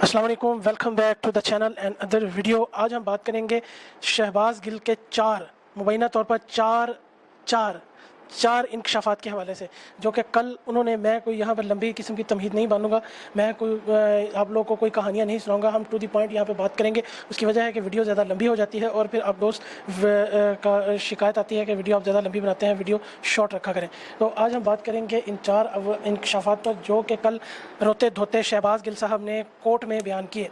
अस्सलाम वालेकुम, welcome back to the channel and other video. आज हम बात करेंगे शहबाज गिल के चार मुबैना तौर पर चार इंकशाफात के हवाले से, जो कि कल उन्होंने, मैं कोई यहाँ पर लंबी किस्म की तमहीद नहीं बांधूंगा, मैं कोई आप लोगों को कोई कहानियाँ नहीं सुनाऊंगा, हम टू दी पॉइंट यहाँ पे बात करेंगे। उसकी वजह है कि वीडियो ज़्यादा लंबी हो जाती है और फिर आप दोस्त का शिकायत आती है कि वीडियो आप ज़्यादा लंबी बनाते हैं, वीडियो शॉर्ट रखा करें। तो आज हम बात करेंगे इन चार इंकशाफात पर, जो कि कल रोते धोते शहबाज गिल साहब ने कोर्ट में बयान किए।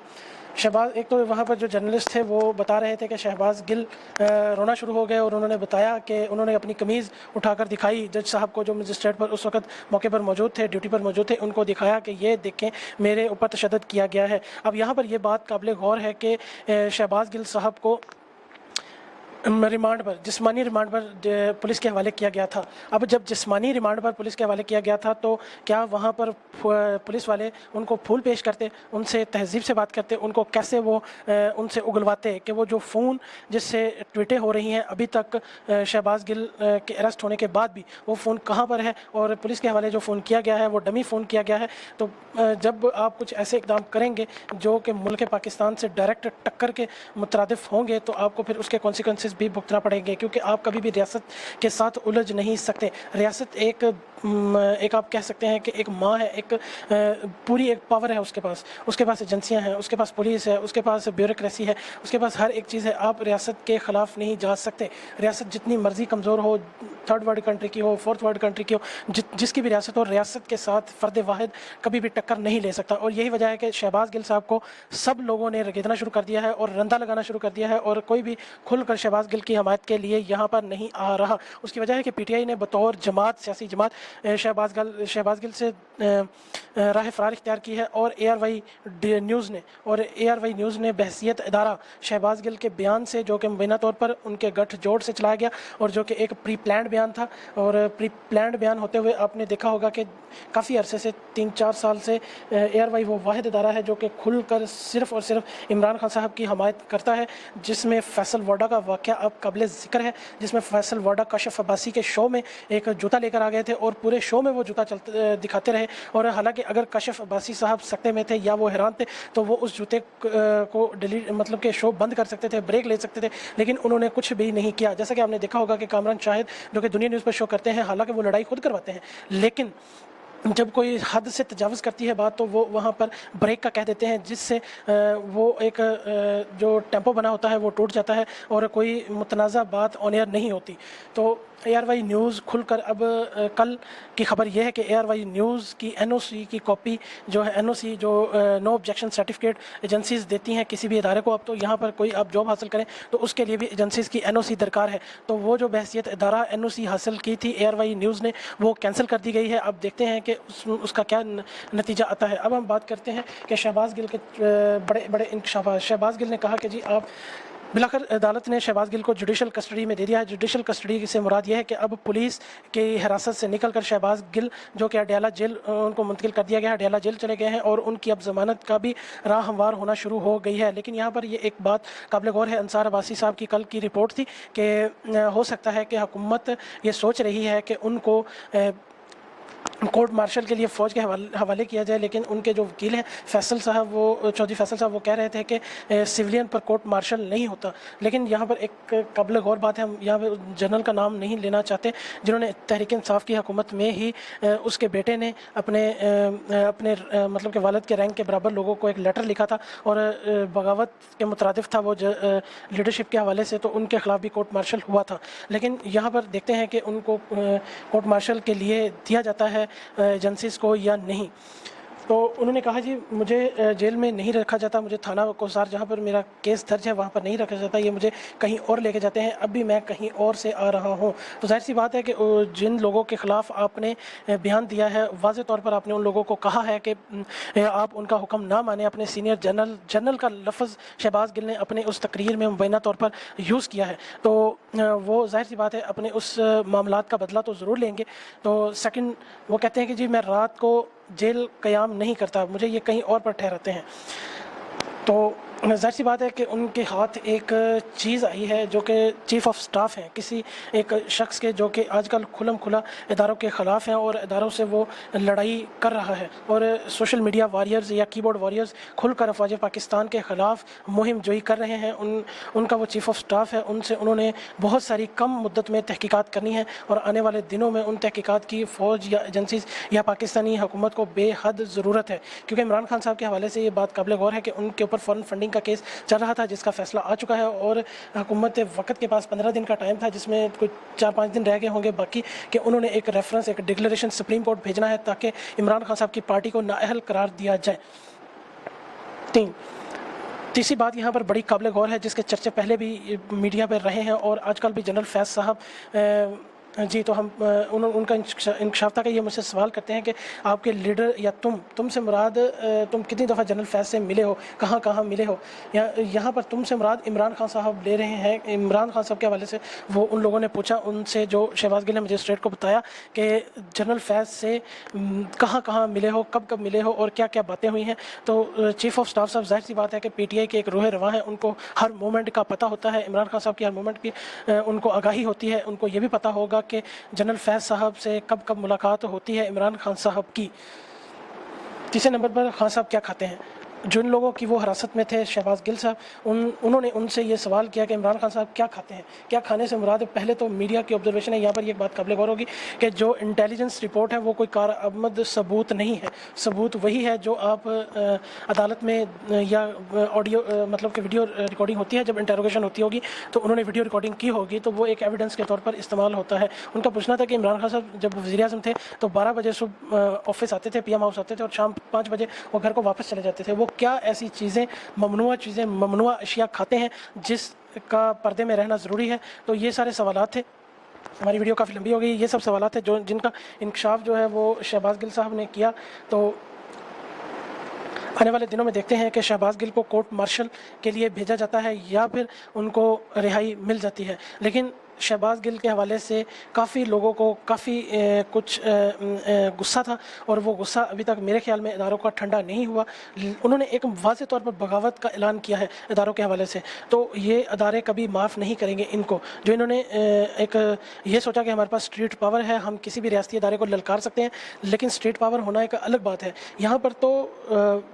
शहबाज, एक तो वहाँ पर जो जर्नलिस्ट थे वो बता रहे थे कि शहबाज गिल रोना शुरू हो गए और उन्होंने बताया कि उन्होंने अपनी कमीज़ उठाकर दिखाई जज साहब को, जो मजिस्ट्रेट पर उस वक्त मौके पर मौजूद थे, ड्यूटी पर मौजूद थे, उनको दिखाया कि ये देखें मेरे ऊपर तशद्दुद किया गया है। अब यहाँ पर यह बात काबिल गौर है कि शहबाज गिल साहब को रिमांड पर, जिस्मानी रिमांड पर पुलिस के हवाले किया गया था। अब जब जिस्मानी रिमांड पर पुलिस के हवाले किया गया था तो क्या वहाँ पर पुलिस वाले उनको फूल पेश करते, उनसे तहजीब से बात करते, उनको कैसे वो उनसे उगलवाते कि वो जो फ़ोन जिससे ट्वीटें हो रही हैं अभी तक शहबाज गिल के अरेस्ट होने के बाद भी, वो फ़ोन कहाँ पर है और पुलिस के हवाले जो फ़ोन किया गया है वो डमी फ़ोन किया गया है। तो जब आप कुछ ऐसे इकदाम करेंगे जो कि मुल्क पाकिस्तान से डायरेक्ट टक्कर के मुतरादिफ होंगे तो आपको फिर उसके कॉन्सिक्वेंसेस भी भुगतना पड़ेंगे, क्योंकि आप कभी भी रियासत के साथ उलझ नहीं सकते। रियासत एक आप कह सकते हैं कि एक माँ है, एक पूरी एक पावर है उसके पास एजेंसियां हैं, उसके पास पुलिस है, उसके पास ब्यूरोक्रेसी है, उसके पास हर एक चीज़ है। आप रियासत के ख़िलाफ़ नहीं जा सकते। रियासत जितनी मर्जी कमज़ोर हो, थर्ड वर्ल्ड कंट्री की हो, फोर्थ वर्ल्ड कंट्री की हो, जिसकी भी रियासत हो, रियासत के साथ फ़र्द वाहिद कभी भी टक्कर नहीं ले सकता। और यही वजह है कि शहबाज गिल साहब को सब लोगों ने रगेदना शुरू कर दिया है और रंदा लगाना शुरू कर दिया है और कोई भी खुलकर शहबाज गिल की हमायत के लिए यहाँ पर नहीं आ रहा। उसकी वजह है कि पीटीआई ने बतौर जमात, सियासी जमात, शहबाज गिल से राह फरार इख्तियार की है और ARY न्यूज़ ने बहसियत इदारा शहबाज गिल के बयान से, जो कि मुबैना तौर पर उनके गठजोड़ से चलाया गया और जो कि एक प्री प्लान्ड बयान था, और प्री प्लान्ड बयान होते हुए आपने देखा होगा कि काफ़ी अरसे से 3-4 साल से ARY वो वाहिद इदारा है जो कि खुलकर सिर्फ़ और सिर्फ इमरान खान साहब की हमायत करता है, जिसमें फैसल वाडा का वाक़या अब काबिल ज़िक्र है, जिसमें फैसल वाडा काशिफ अब्बासी के शो में एक जूता लेकर आ गए थे और पूरे शो में वो जूता दिखाते रहे। और हालांकि अगर काशिफ अब्बासी साहब सकते में थे या वो हैरान थे तो वो उस जूते को डिलीट, मतलब कि शो बंद कर सकते थे, ब्रेक ले सकते थे, लेकिन उन्होंने कुछ भी नहीं किया। जैसा कि आपने देखा होगा कि कामरान शाहिद, जो कि दुनिया न्यूज़ पर शो करते हैं, हालांकि वो लड़ाई खुद करवाते हैं, लेकिन जब कोई हद से तजावज़ करती है बात तो वो वहाँ पर ब्रेक का कह देते हैं, जिससे वो एक जो टेम्पो बना होता है वो टूट जाता है और कोई मुतनाज़ा बात ऑन एयर नहीं होती। तो ARY न्यूज़ खुलकर, अब कल की खबर यह है कि ARY न्यूज़ की NOC की कॉपी जो है, NOC जो नो ऑब्जेक्शन सर्टिफिकेट एजेंसीज़ देती हैं किसी भी इदारे को। अब तो यहाँ पर कोई आप जॉब हासिल करें तो उसके लिए भी एजेंसीज़ की NOC दरकार है। तो वो जो बहसियत इदारा NOC हासिल की थी ARY न्यूज़ ने, वो कैंसिल कर दी गई है। अब देखते हैं कि उसका क्या नतीजा आता है। अब हम बात करते हैं कि शहबाज गिल के बड़े बड़े इंकशाफात। शहबाज गिल ने कहा कि जी आप, बिलाखिर अदालत ने शहबाज गिल को जुडिशल कस्टडी में दे दिया है। जुडिशल कस्टडी से मुराद यह है कि अब पुलिस की हिरासत से निकलकर शहबाज गिल, जो कि अडयाला जेल, उनको मुंतकिल कर दिया गया है, अडयाला जेल चले गए हैं और उनकी अब ज़मानत का भी राह हमवार होना शुरू हो गई है। लेकिन यहाँ पर ये एक बात काबिल गौर है, अंसार अब्बासी साहब की कल की रिपोर्ट थी कि हो सकता है कि हुकूमत ये सोच रही है कि उनको कोर्ट मार्शल के लिए फ़ौज के हवाले किया जाए, लेकिन उनके जो वकील हैं फैसल साहब, वो चौधरी फैसल साहब, वो कह रहे थे कि सिविलियन पर कोर्ट मार्शल नहीं होता। लेकिन यहाँ पर एक काबिल गौर बात है, हम यहाँ पर जनरल का नाम नहीं लेना चाहते, जिन्होंने तहरीक इंसाफ की हुकूमत में ही उसके बेटे ने अपने मतलब के वालिद के रैंक के बराबर लोगों को एक लेटर लिखा था और बगावत के मुतरादिफ था वो लीडरशिप के हवाले से, तो उनके ख़िलाफ़ भी कोर्ट मार्शल हुआ था। लेकिन यहाँ पर देखते हैं कि उनको कोर्ट मार्शल के लिए दिया जाता है एजेंसीज़ को या नहीं। तो उन्होंने कहा जी मुझे जेल में नहीं रखा जाता, मुझे थाना कोसार जहाँ पर मेरा केस दर्ज है वहाँ पर नहीं रखा जाता, ये मुझे कहीं और लेके जाते हैं, अब भी मैं कहीं और से आ रहा हूँ। तो जाहिर सी बात है कि जिन लोगों के ख़िलाफ़ आपने बयान दिया है, वाज़ेह तौर पर आपने उन लोगों को कहा है कि आप उनका हुक्म ना माने। अपने सीनियर जनरल का लफ्ज़ शहबाज गिल ने अपने उस तकरीर में मुबैना तौर पर यूज़ किया है, तो वो जाहिर सी बात है अपने उस मामलात का बदला तो ज़रूर लेंगे। तो सेकंड, वो कहते हैं कि जी मैं रात को जेल क़याम नहीं करता, मुझे ये कहीं और पर ठहराते हैं। तो ظاہر سی بات ہے کہ ان کے ہاتھ ایک چیز آئی ہے جو کہ چیف آف سٹاف ہیں کسی ایک شخص کے، جو کہ آج کل کھلم کھلا اداروں کے خلاف ہیں اور اداروں سے وہ لڑائی کر رہا ہے، اور سوشل میڈیا واریئرز یا کی بورڈ واریئرز کھل کر افواج پاکستان کے خلاف مہم جوئی کر رہے ہیں۔ ان کا وہ چیف آف سٹاف ہے، ان سے انہوں نے بہت ساری کم مدت میں تحقیقات کرنی ہے، اور آنے والے دنوں میں ان تحقیقات کی فوج یا ایجنسیز یا پاکستانی حکومت کو بے حد ضرورت ہے، کیونکہ عمران خان صاحب کے حوالے سے یہ بات قابل غور ہے کہ ان کے اوپر فورن فنڈنگ کا کیس چل رہا تھا جس کا فیصلہ آ چکا ہے، اور حکومت وقت کے پاس 15 دن کا ٹائم تھا، جس میں کچھ 4-5 دن رہ گئے ہوں گے باقی، کہ انہوں نے ایک ریفرنس، ایک ڈکلیریشن سپریم کورٹ بھیجنا ہے تاکہ عمران خان صاحب کی پارٹی کو نااہل قرار دیا جائے۔ تیسری بات یہاں پر بڑی قابل غور ہے جس کے چرچے پہلے بھی میڈیا پہ رہے ہیں، اور آج کل بھی جنرل فیض صاحب جی تو ہم ان کا انکشاف تھا کہ یہ مجھ سے سوال کرتے ہیں کہ آپ کے لیڈر یا تم سے مراد تم کتنی دفعہ جنرل فیض سے ملے ہو، کہاں کہاں ملے ہو؟ یہاں پر تم سے مراد عمران خان صاحب لے رہے ہیں۔ عمران خان صاحب کے حوالے سے وہ ان لوگوں نے پوچھا ان سے جو شہباز گل نے مجسٹریٹ کو بتایا کہ جنرل فیض سے کہاں کہاں ملے ہو، کب کب ملے ہو اور کیا کیا باتیں ہوئی ہیں، تو چیف آف سٹاف صاحب ظاہر سی بات ہے کہ پی ٹی آئی کے ایک روح رواں ہیں، ان کو ہر مومنٹ کا پتہ ہوتا ہے، عمران خان صاحب کی ہر مومنٹ کی ان کو آگاہی ہوتی ہے، ان کو یہ بھی پتہ ہوگا کہ جنرل فیض صاحب سے کب کب ملاقات ہوتی ہے عمران خان صاحب کی۔ تیسرے نمبر پر خان صاحب کیا کھاتے ہیں؟ جن لوگوں کی وہ حراست میں تھے شہباز گل صاحب، انہوں نے ان سے یہ سوال کیا کہ عمران خان صاحب کیا کھاتے ہیں، کیا کھانے سے مراد؟ پہلے تو میڈیا کی آبزرویشن ہے، یہاں پر یہ بات قابل غور ہوگی کہ جو انٹیلیجنس رپورٹ ہے وہ کوئی کارآمد ثبوت نہیں ہے، ثبوت وہی ہے جو آپ عدالت میں یا آڈیو مطلب کہ ویڈیو ریکارڈنگ ہوتی ہے، جب انٹروگیشن ہوتی ہوگی تو انہوں نے ویڈیو ریکارڈنگ کی ہوگی تو وہ ایک ایویڈنس کے طور پر استعمال ہوتا ہے۔ ان کا پوچھنا تھا کہ عمران خان صاحب جب وزیر اعظم تھے تو 12 بجے صبح آفس آتے تھے، پی ایم ہاؤس آتے تھے، اور شام 5 بجے وہ گھر کو واپس چلے جاتے تھے، وہ کیا ایسی چیزیں، ممنوع اشیاء کھاتے ہیں جس کا پردے میں رہنا ضروری ہے؟ تو یہ سارے سوالات تھے، ہماری ویڈیو کافی لمبی ہو گئی، یہ سب سوالات ہیں جن کا انکشاف جو ہے وہ شہباز گل صاحب نے کیا۔ تو آنے والے دنوں میں دیکھتے ہیں کہ شہباز گل کو کورٹ مارشل کے لیے بھیجا جاتا ہے یا پھر ان کو رہائی مل جاتی ہے، لیکن شہباز گل کے حوالے سے کافی لوگوں کو کافی کچھ غصہ تھا، اور وہ غصہ ابھی تک میرے خیال میں اداروں کا ٹھنڈا نہیں ہوا۔ انہوں نے ایک واضح طور پر بغاوت کا اعلان کیا ہے اداروں کے حوالے سے، تو یہ ادارے کبھی معاف نہیں کریں گے ان کو، جو انہوں نے ایک یہ سوچا کہ ہمارے پاس اسٹریٹ پاور ہے، ہم کسی بھی ریاستی ادارے کو للکار سکتے ہیں، لیکن اسٹریٹ پاور ہونا ایک الگ بات ہے۔ یہاں پر تو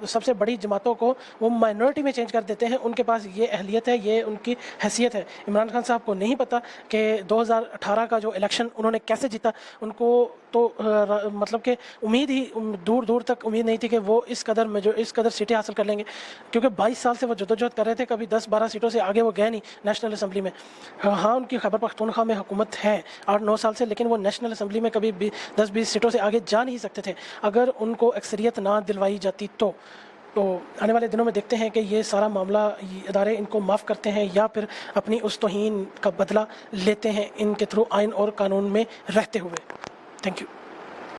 سب سے بڑی جماعتوں کو وہ مائنورٹی میں چینج کر دیتے ہیں، ان کے پاس یہ اہلیت ہے، یہ ان کی حیثیت ہے۔ عمران خان صاحب کو نہیں پتہ کہ 2018 کا جو الیکشن انہوں نے کیسے جیتا، ان کو تو مطلب کہ امید ہی دور دور تک امید نہیں تھی کہ وہ اس قدر سیٹیں حاصل کر لیں گے، کیونکہ 22 سال سے وہ جدوجہد کر رہے تھے، کبھی 10-12 سیٹوں سے آگے وہ گئے نہیں نیشنل اسمبلی میں۔ ہاں ان کی خیبر پختونخوا میں حکومت ہے 8-9 سال سے، لیکن وہ نیشنل اسمبلی میں کبھی 10-20 سیٹوں سے آگے جا نہیں سکتے تھے اگر ان کو اکثریت نہ دلوائی جاتی تو آنے والے دنوں میں دیکھتے ہیں کہ یہ سارا معاملہ ادارے ان کو معاف کرتے ہیں یا پھر اپنی اس توہین کا بدلہ لیتے ہیں ان کے تھرو آئین اور قانون میں رہتے ہوئے۔ Thank you.